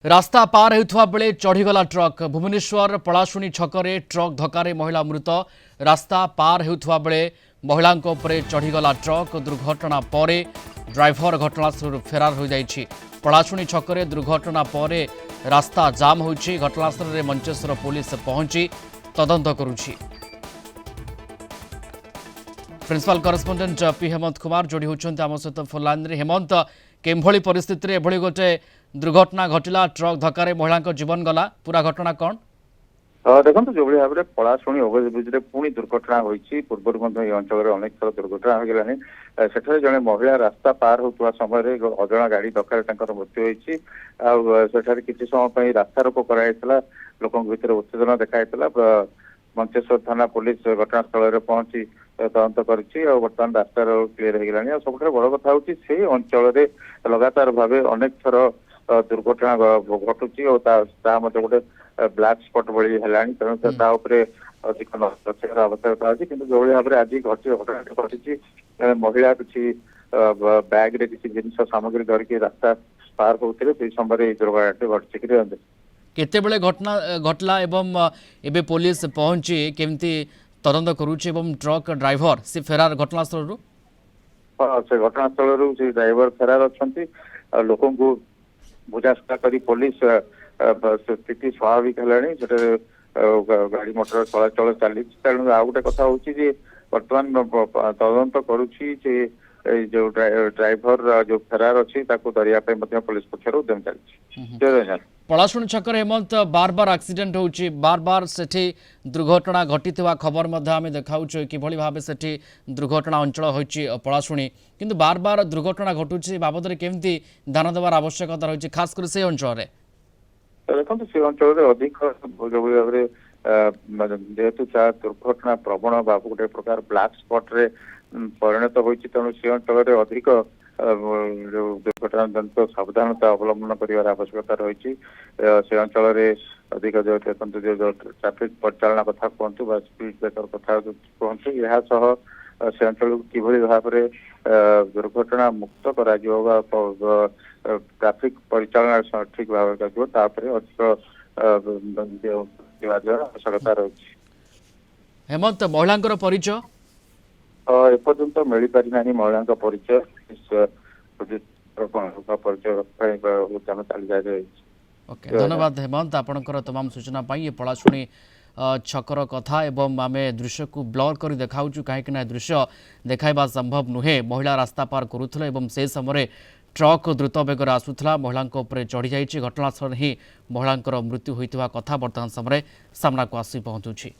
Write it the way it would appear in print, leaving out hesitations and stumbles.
रास्ता पार होता बेले चढ़ीगला ट्रक भुवनेश्वर पलाशुनी छकरे ट्रक धक्के महिला मृत रास्ता पार होता बेले महिला चढ़ीगला ट्रक दुर्घटना पर ड्राइवर घटनास्थल फेरार हो जाइछि। पलाशुनी छकरे दुर्घटना पर रास्ता जाम होइछि। घटनास्थल में मंचेश्वर पुलिस पहुंची तदंत करुछि। Principal correspondent P Hemant Kumar जोड़ी होती आम सहित फोन लाइन रे। हेमंत केभली परिस्थिति एभली गोटे दुर्घटना घटिला ट्रक धक्के महिला जीवन गला पूरा घटना कौन? देखो जो भाव में पलाशुणी ओभरब्रिज पुणी दुर्घटना होती पूर्व अंचल अनेक थर दुर्घटना हो गलानी। सेठारे जड़े महिला रास्ता पार होता समय अजणा गाड़ी धक्का मृत्यु होती। सेठारे किसी समय रास्ता रोक कराइला लोक भीतर उत्तेजना देखा। मंचेश्वर थाना पुलिस घटनास्थल में पहुंची तदंत करतान रास्तार क्लीयर हो गलानी। सब बड़ कथा हूँ से अंचल लगातार भाव अनेक थर दुर्घटना घटुची और गोटे ब्लैक स्पॉट भली है तेणु अधिक नजर आवश्यकता अच्छी। कि जो भाव में आज घटना घटी महिला किसी बैग रे किसी जिन सामग्री धरिकी रास्ता पार होते से समय दुर्घटना घटी। केतेबेले घटना घटला एवं एबे पुलिस पहुंची केमती तदंत करुछि एवं ट्रक ड्राइवर से फेरार घटनास्थल से घटनास्थल से ड्राइवर फेरार अच्छा लोक बुझाशुझा कर पुलिस स्थिति स्वाभाविक है गाड़ी मोटर चलाचल चली। तेणु आ गए कथा हूँ बर्तमान तदंत करुछि जो ड्राइवर जो फेरार अच्छी धरिया पुलिस पक्षर उद्यम चली। पलाशुणी छकर हेमंत बार बार एक्सीडेंट होउछि बार बार सेठी दुर्घटना घटी खबर आम देखा कि भाव से दुर्घटना अंचल होइछि पलाशुणी किंतु बार बार दुर्घटना घटुछि बाबद केमती ध्यान देवार आवश्यकता रही खास कर से अंचल देखो से अंचल अधिक जो भाव जेहेतु दुर्घटना प्रवण बा गोटे प्रकार ब्लैक स्पॉट रे परिणत होइछि तेणु से अंचल अधिक जो दुर्घटना जनित सावधानता अवलंबन कर आवश्यकता रही। से अंचल अधिक जो ट्राफिक परिचालना कथा कहतु स्पीड ब्रेकर कथा कहतु यह से अंचल कि भाव में दुर्घटना मुक्त कर ट्राफिक परिचालना ठीक भाव अधिक आवश्यकता रही। हेमंत महिला परिचय एपर्यंत मिल पारि ना महिला परिचय ओके धन्यवाद हेमंत आपणकर तमाम सूचना पाई। पलाशुणी छकर कथा एवं आम दृश्य को ब्लर कर देखाऊँ कहीं दृश्य देखा संभव नुहे। महिला रास्ता पार करुले एवं से समय ट्रक द्रुत बेगर आसूला महिला चढ़ी जाइए। घटनास्थल ही महिला मृत्यु होता कथा बर्तमान समय सामना को आसी पहुंचुछि।